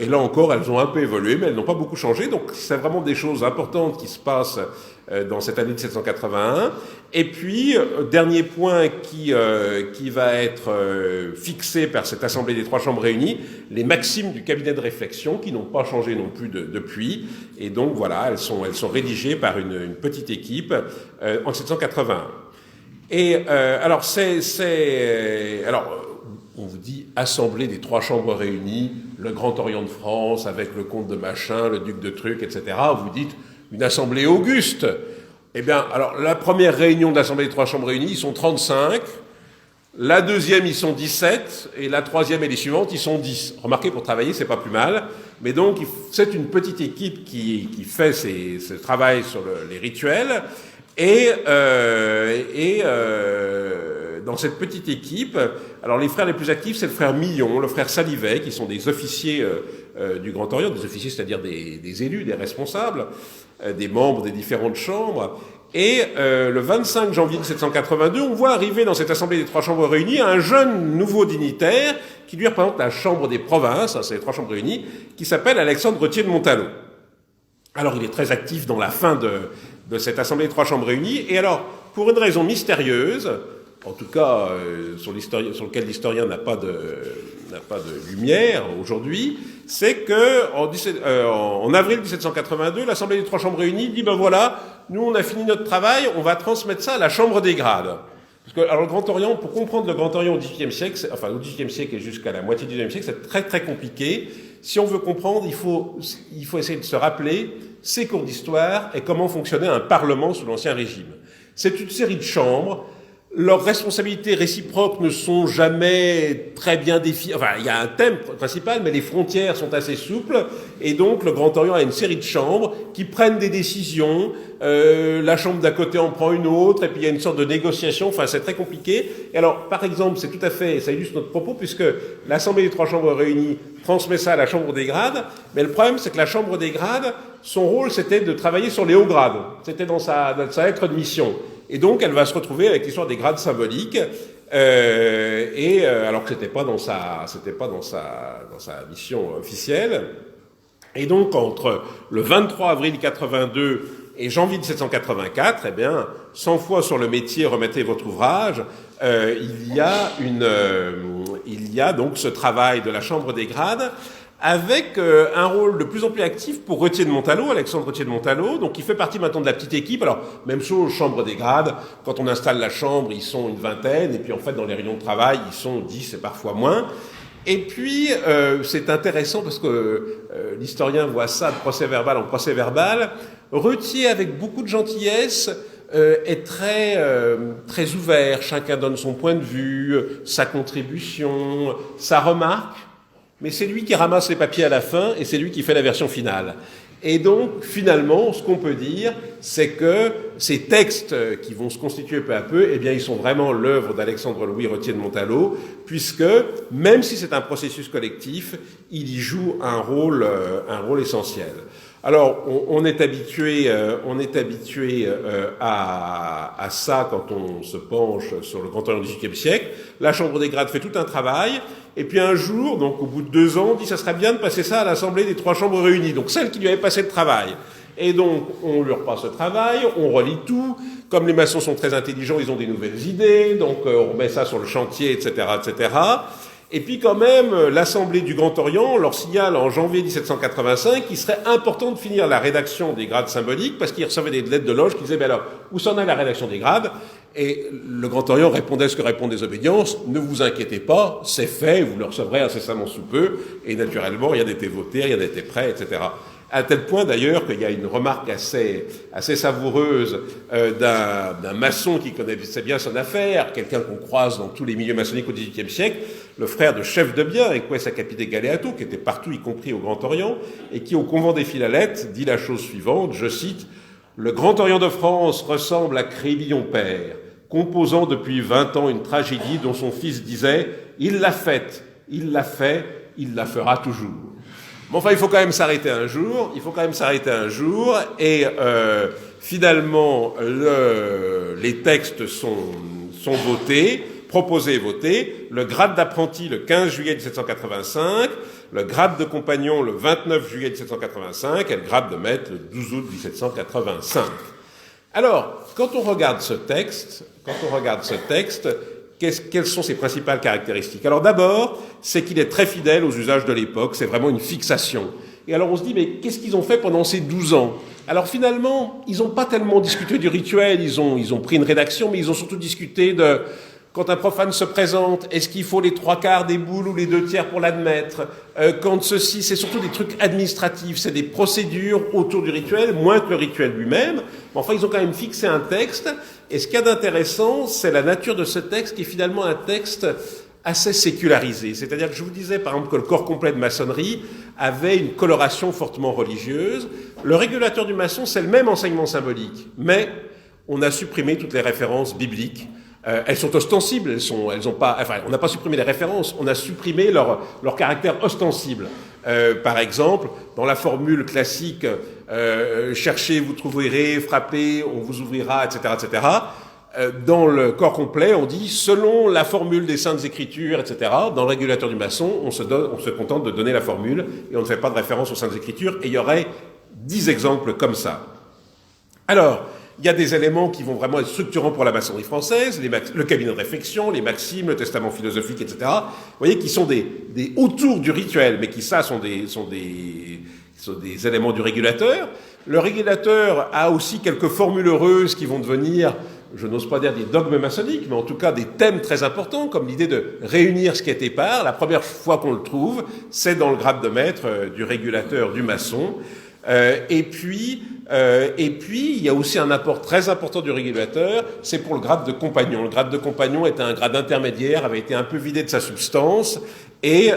là encore, elles ont un peu évolué, mais elles n'ont pas beaucoup changé. Donc, c'est vraiment des choses importantes qui se passent dans cette année 1781. Et puis, dernier point qui va être fixé par cette assemblée des trois chambres réunies, les maximes du cabinet de réflexion, qui n'ont pas changé non plus depuis. Et donc, voilà, elles sont rédigées par une petite équipe en 1781. Et alors on vous dit assemblée des trois chambres réunies, le Grand Orient de France avec le comte de Machin, le duc de Truc, etc. Vous dites une assemblée auguste. Eh bien, alors la première réunion de l'assemblée des trois chambres réunies, ils sont 35. La deuxième, ils sont 17. Et la troisième et les suivantes, ils sont 10. Remarquez, pour travailler, c'est pas plus mal. Mais donc, c'est une petite équipe qui fait ce travail sur les rituels. Et dans cette petite équipe, alors les frères les plus actifs, c'est le frère Millon, le frère Salivet, qui sont des officiers du Grand Orient, des officiers, c'est-à-dire des élus, des responsables, des membres des différentes chambres. Et le 25 janvier 1782, on voit arriver dans cette assemblée des trois chambres réunies un jeune nouveau dignitaire qui lui représente la chambre des provinces, c'est les trois chambres réunies, qui s'appelle Alexandre Retier de Montalot. Alors il est très actif dans la fin de cette assemblée des trois chambres réunies, et alors, pour une raison mystérieuse, en tout cas sur lequel l'historien n'a pas de lumière aujourd'hui, c'est que en avril 1782, l'assemblée des trois chambres réunies dit ben voilà, nous on a fini notre travail, on va transmettre ça à la chambre des grades. Parce que alors le Grand Orient, pour comprendre le Grand Orient au XVIIIe siècle, au XVIIIe siècle et jusqu'à la moitié du XIXe siècle, c'est très très compliqué. Si on veut comprendre, il faut essayer de se rappeler ses cours d'histoire et comment fonctionnait un parlement sous l'Ancien Régime. C'est une série de chambres. Leurs responsabilités réciproques ne sont jamais très bien définies. Enfin, il y a un thème principal, mais les frontières sont assez souples. Et donc, le Grand Orient a une série de chambres qui prennent des décisions. La chambre d'à côté en prend une autre, et puis il y a une sorte de négociation. Enfin, c'est très compliqué. Et alors, par exemple, ça illustre notre propos, puisque l'Assemblée des trois chambres réunies transmet ça à la Chambre des grades. Mais le problème, c'est que la Chambre des grades, son rôle, c'était de travailler sur les hauts grades. C'était dans sa lettre de mission. Et donc, elle va se retrouver avec l'histoire des grades symboliques, alors que c'était pas dans sa mission officielle. Et donc, entre le 23 avril 82 et janvier 1784, eh bien, 100 fois sur le métier, remettez votre ouvrage, il y a donc ce travail de la Chambre des grades, avec un rôle de plus en plus actif pour Retier de Montalot, Alexandre Retier de Montalot, donc il fait partie maintenant de la petite équipe. Alors, même chose, chambre des grades, quand on installe la chambre, ils sont une vingtaine, et puis en fait, dans les réunions de travail, ils sont 10 et parfois moins. Et puis, c'est intéressant parce que l'historien voit ça de procès-verbal en procès-verbal. Retier, avec beaucoup de gentillesse, est très ouvert, chacun donne son point de vue, sa contribution, sa remarque. Mais c'est lui qui ramasse les papiers à la fin et c'est lui qui fait la version finale. Et donc, finalement, ce qu'on peut dire, c'est que ces textes qui vont se constituer peu à peu, eh bien, ils sont vraiment l'œuvre d'Alexandre-Louis Retier de Montalot, puisque, même si c'est un processus collectif, il y joue un rôle essentiel. Alors, on est habitué à ça quand on se penche sur le Grand Orient du XVIIIe siècle. La Chambre des grades fait tout un travail, et puis un jour, donc au bout de 2 ans, on dit ça serait bien de passer ça à l'Assemblée des 3 chambres réunies, donc celle qui lui avait passé le travail. Et donc, on lui repasse le travail, on relit tout. Comme les maçons sont très intelligents, ils ont des nouvelles idées, donc on met ça sur le chantier, etc., etc. Et puis quand même, l'Assemblée du Grand Orient leur signale en janvier 1785 qu'il serait important de finir la rédaction des grades symboliques, parce qu'ils recevaient des lettres de loge qui disaient, ben alors, où s'en est la rédaction des grades? Et le Grand Orient répondait ce que répondent les obédiences, ne vous inquiétez pas, c'est fait, vous le recevrez incessamment sous peu, et naturellement, rien n'était voté, rien n'était prêt, etc. À tel point d'ailleurs qu'il y a une remarque assez savoureuse d'un maçon qui connaissait bien son affaire, quelqu'un qu'on croise dans tous les milieux maçonniques au XVIIIe siècle, le frère de chef de bien, Eques Capite Galeato, qui était partout, y compris au Grand Orient, et qui au convent des Philalètes dit la chose suivante, je cite, « Le Grand Orient de France ressemble à Crébillon père, composant depuis 20 ans une tragédie dont son fils disait « Il l'a faite, il l'a fait, il la fera toujours ». Bon, enfin, il faut quand même s'arrêter un jour, et finalement, les textes sont votés, proposés et votés, le grade d'apprenti le 15 juillet 1785, le grade de compagnon le 29 juillet 1785, et le grade de maître le 12 août 1785. Alors, quand on regarde ce texte, quelles sont ses principales caractéristiques? Alors d'abord, c'est qu'il est très fidèle aux usages de l'époque, c'est vraiment une fixation. Et alors on se dit, mais qu'est-ce qu'ils ont fait pendant ces 12 ans? Alors finalement, ils n'ont pas tellement discuté du rituel, ils ont pris une rédaction, mais ils ont surtout discuté de, quand un profane se présente, est-ce qu'il faut les 3/4 des boules ou les 2/3 pour l'admettre? Quand ceci, c'est surtout des trucs administratifs, c'est des procédures autour du rituel, moins que le rituel lui-même. Mais enfin, ils ont quand même fixé un texte. Et ce qu'il y a d'intéressant, c'est la nature de ce texte, qui est finalement un texte assez sécularisé. C'est-à-dire que je vous disais, par exemple, que le corps complet de maçonnerie avait une coloration fortement religieuse. Le régulateur du maçon, c'est le même enseignement symbolique, mais on a supprimé toutes les références bibliques. Elles sont ostensibles, elles ont pas, enfin, on n'a pas supprimé les références, on a supprimé leur caractère ostensible. Par exemple, dans la formule classique, cherchez, vous trouverez, frappez, on vous ouvrira, etc., etc., dans le corps complet, on dit, selon la formule des Saintes Écritures, etc., dans le régulateur du maçon, on se contente de donner la formule, et on ne fait pas de référence aux Saintes Écritures, et il y aurait 10 exemples comme ça. Alors, il y a des éléments qui vont vraiment être structurants pour la maçonnerie française, le cabinet de réflexion, les maximes, le testament philosophique, etc. Vous voyez, qui sont des autour du rituel, mais qui, ça, sont des éléments du régulateur. Le régulateur a aussi quelques formules heureuses qui vont devenir, je n'ose pas dire des dogmes maçonniques, mais en tout cas des thèmes très importants, comme l'idée de réunir ce qui est épars. La première fois qu'on le trouve, c'est dans le grade de maître du régulateur du maçon. Et puis, il y a aussi un apport très important du régulateur, c'est pour le grade de compagnon. Le grade de compagnon était un grade intermédiaire, avait été un peu vidé de sa substance, et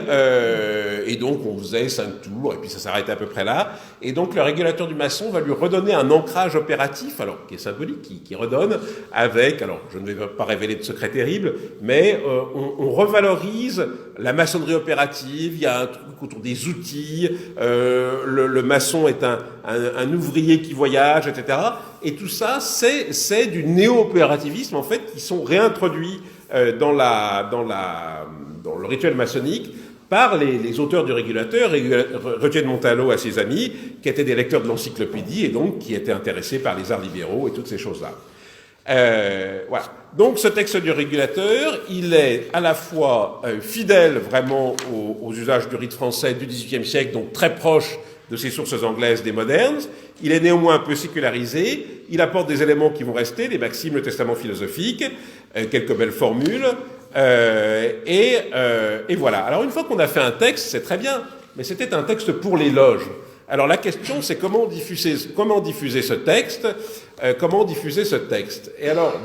donc on faisait 5 tours, et puis ça s'arrêtait à peu près là. Et donc le régulateur du maçon va lui redonner un ancrage opératif, alors qui est symbolique, qui redonne avec, alors je ne vais pas révéler de secret terrible, mais on revalorise la maçonnerie opérative. Il y a un truc autour des outils, le maçon est un ouvrier qui voyage, etc. Et tout ça, c'est du néo-opérativisme en fait, qui sont réintroduits dans le rituel maçonnique par les auteurs du régulateur, Roger de Montalot à ses amis, qui étaient des lecteurs de l'encyclopédie et donc qui étaient intéressés par les arts libéraux et toutes ces choses-là. Voilà. Donc ce texte du régulateur, il est à la fois fidèle vraiment aux usages du rite français du XVIIIe siècle, donc très proche de ces sources anglaises des modernes. Il est néanmoins un peu sécularisé. Il apporte des éléments qui vont rester, les maximes, le testament philosophique, quelques belles formules, et voilà. Alors une fois qu'on a fait un texte, c'est très bien, mais c'était un texte pour les loges. Alors la question, c'est comment diffuser ce texte, Et alors,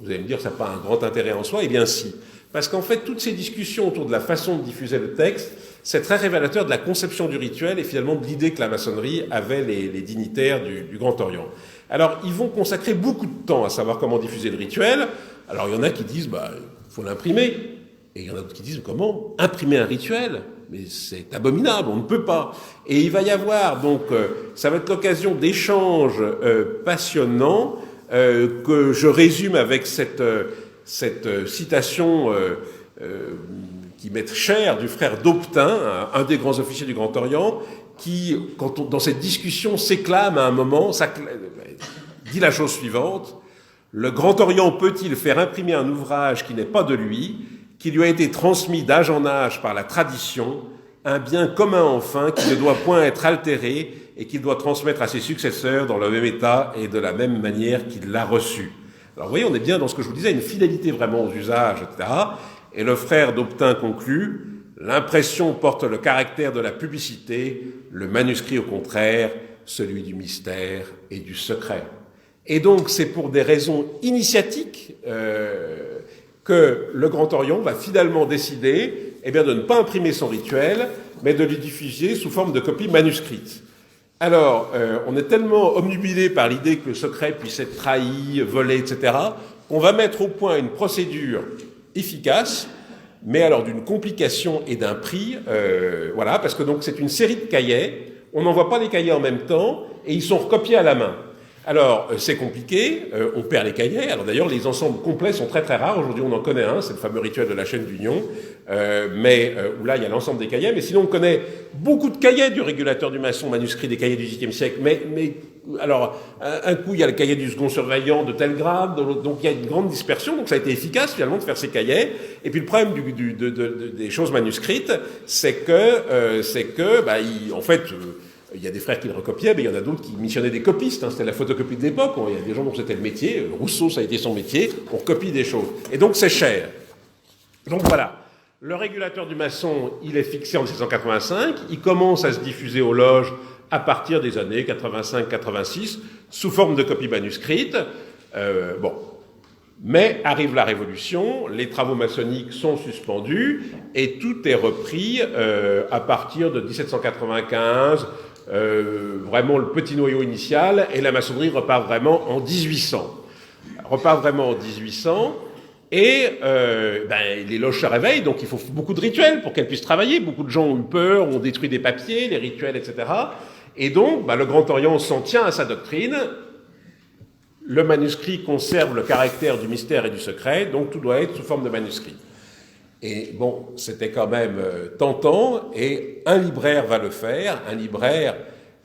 vous allez me dire, ça n'a pas un grand intérêt en soi. Eh bien si, parce qu'en fait, toutes ces discussions autour de la façon de diffuser le texte, c'est très révélateur de la conception du rituel et finalement de l'idée que la maçonnerie avait les dignitaires du Grand Orient. Alors, ils vont consacrer beaucoup de temps à savoir comment diffuser le rituel. Alors, il y en a qui disent, il faut l'imprimer. Et il y en a d'autres qui disent, comment imprimer un rituel? mais c'est abominable, on ne peut pas. Et il va y avoir donc, ça va être l'occasion d'échanges passionnants que je résume avec cette citation qui m'est chère du frère d'Aubtin, un des grands officiers du Grand Orient, qui, dans cette discussion, s'éclame à un moment, dit la chose suivante: le Grand Orient peut-il faire imprimer un ouvrage qui n'est pas de lui, qui lui a été transmis d'âge en âge par la tradition, un bien commun enfin qui ne doit point être altéré et qu'il doit transmettre à ses successeurs dans le même état et de la même manière qu'il l'a reçu. Alors vous voyez, on est bien dans ce que je vous disais, une fidélité vraiment aux usages, etc. Et le frère d'Aubtin conclut: l'impression porte le caractère de la publicité, le manuscrit au contraire, celui du mystère et du secret. Et donc c'est pour des raisons initiatiques que le Grand Orient va finalement décider de ne pas imprimer son rituel, mais de le diffuser sous forme de copies manuscrites. Alors, on est tellement omnubilé par l'idée que le secret puisse être trahi, volé, etc., qu'on va mettre au point une procédure efficace, mais alors d'une complication et d'un prix, voilà, parce que donc c'est une série de cahiers, on n'envoie pas les cahiers en même temps, et ils sont recopiés à la main. Alors, c'est compliqué, on perd les cahiers. Alors d'ailleurs, les ensembles complets sont très très rares. Aujourd'hui, on en connaît un, c'est le fameux rituel de la chaîne d'union, où là, il y a l'ensemble des cahiers. Mais sinon, on connaît beaucoup de cahiers du régulateur du maçon, manuscrits des cahiers du XVIIIe siècle. Alors, un coup, il y a le cahier du second surveillant de tel grade, donc il y a une grande dispersion. Donc ça a été efficace, finalement, de faire ces cahiers. Et puis le problème des choses manuscrites, c'est que, en fait... il y a des frères qui le recopiaient, mais il y en a d'autres qui missionnaient des copistes. C'était la photocopie de l'époque. Il y a des gens dont c'était le métier. Rousseau, ça a été son métier. On copie des choses. Et donc, c'est cher. Donc, voilà. Le régulateur du maçon, il est fixé en 1785. Il commence à se diffuser aux loges à partir des années 85-86, sous forme de copies manuscrites. Mais arrive la Révolution, les travaux maçonniques sont suspendus, et tout est repris à partir de 1795, vraiment le petit noyau initial, et la maçonnerie repart vraiment en 1800. Et les loges se réveillent, donc il faut beaucoup de rituels pour qu'elles puissent travailler. Beaucoup de gens ont eu peur, ont détruit des papiers, les rituels, etc. Et donc, le Grand Orient s'en tient à sa doctrine. Le manuscrit conserve le caractère du mystère et du secret, donc tout doit être sous forme de manuscrit. Et bon, c'était quand même tentant, et un libraire va le faire, un libraire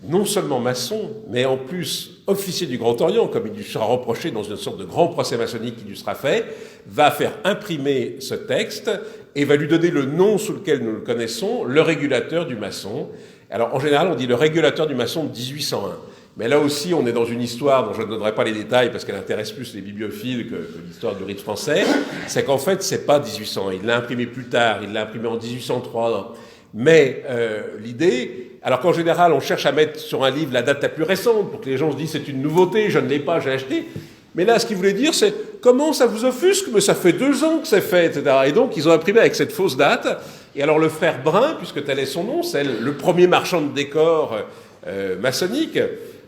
non seulement maçon, mais en plus officier du Grand Orient, comme il lui sera reproché dans une sorte de grand procès maçonnique qui lui sera fait, va faire imprimer ce texte et va lui donner le nom sous lequel nous le connaissons, le régulateur du maçon. Alors en général, on dit le régulateur du maçon de 1801. Mais là aussi, on est dans une histoire dont je ne donnerai pas les détails parce qu'elle intéresse plus les bibliophiles que l'histoire du rite français. C'est qu'en fait, c'est pas 1801. Il l'a imprimé plus tard. Il l'a imprimé en 1803. Mais l'idée, alors qu'en général, on cherche à mettre sur un livre la date la plus récente pour que les gens se disent c'est une nouveauté, je ne l'ai pas, j'ai acheté. Mais là, ce qu'il voulait dire, c'est comment ça vous offusque, mais ça fait 2 ans que c'est fait, etc. Et donc, ils ont imprimé avec cette fausse date. Et alors, le frère Brun, puisque tel est son nom, c'est le premier marchand de décors maçonnique.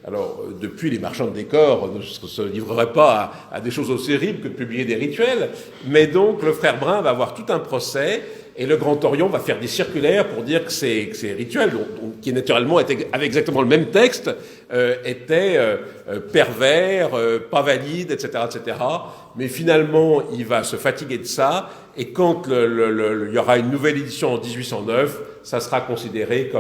Alors, depuis, les marchands de décors ne se livreraient pas à des choses aussi horribles que de publier des rituels. Mais donc, le frère Brun va avoir tout un procès, et le Grand Orient va faire des circulaires pour dire que ces rituels, qui naturellement étaient avec exactement le même texte, étaient pervers, pas valides, etc., etc. Mais finalement, il va se fatiguer de ça, et quand il y aura une nouvelle édition en 1809, ça sera considéré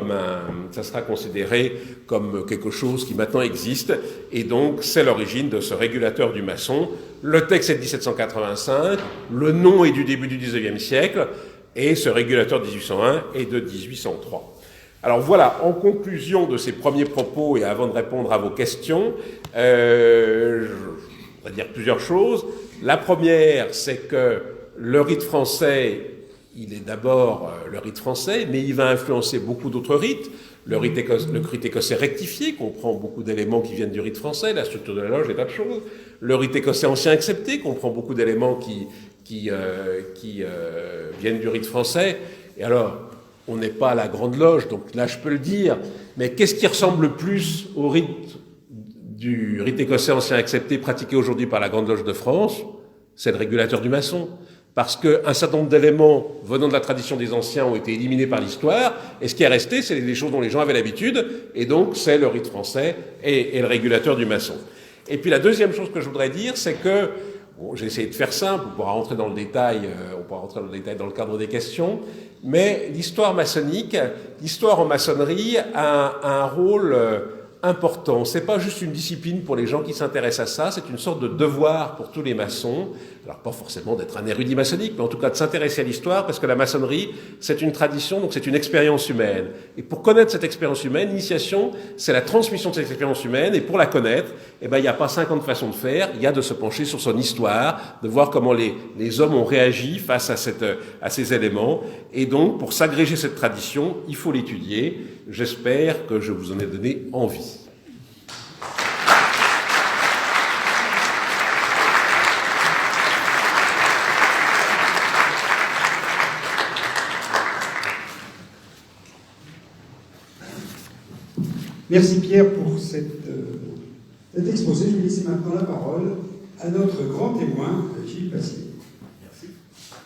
comme quelque chose qui maintenant existe, et donc c'est l'origine de ce régulateur du maçon. Le texte est de 1785, le nom est du début du XIXe siècle, et ce régulateur de 1801 est de 1803. Alors voilà, en conclusion de ces premiers propos, et avant de répondre à vos questions, je voudrais dire plusieurs choses. La première, c'est que le rite français, il est d'abord le rite français, mais il va influencer beaucoup d'autres rites. Le rite écossais rectifié comprend beaucoup d'éléments qui viennent du rite français, la structure de la loge et tas de choses. Le rite écossais ancien accepté comprend beaucoup d'éléments qui viennent du rite français. Et alors, on n'est pas à la Grande Loge, donc là je peux le dire, mais qu'est-ce qui ressemble le plus au rite écossais ancien accepté pratiqué aujourd'hui par la Grande Loge de France? C'est le régulateur du maçon. parce qu'un certain nombre d'éléments venant de la tradition des anciens ont été éliminés par l'histoire, et ce qui est resté, c'est des choses dont les gens avaient l'habitude, et donc c'est le rite français et le régulateur du maçon. Et puis la deuxième chose que je voudrais dire, c'est que, bon, j'ai essayé de faire simple, on pourra rentrer dans le détail, dans le cadre des questions, mais l'histoire maçonnique, l'histoire en maçonnerie a un rôle important. C'est pas juste une discipline pour les gens qui s'intéressent à ça, c'est une sorte de devoir pour tous les maçons. Alors pas forcément d'être un érudit maçonnique, mais en tout cas de s'intéresser à l'histoire, parce que la maçonnerie, c'est une tradition, donc c'est une expérience humaine. Et pour connaître cette expérience humaine, l'initiation, c'est la transmission de cette expérience humaine, et pour la connaître, il n'y a pas 50 façons de faire, il y a de se pencher sur son histoire, de voir comment les hommes ont réagi face à ces éléments, et donc pour s'agréger cette tradition, il faut l'étudier. J'espère que je vous en ai donné envie. Merci Pierre pour cet exposé. Je vais laisser maintenant la parole à notre grand témoin, Gilles Passier.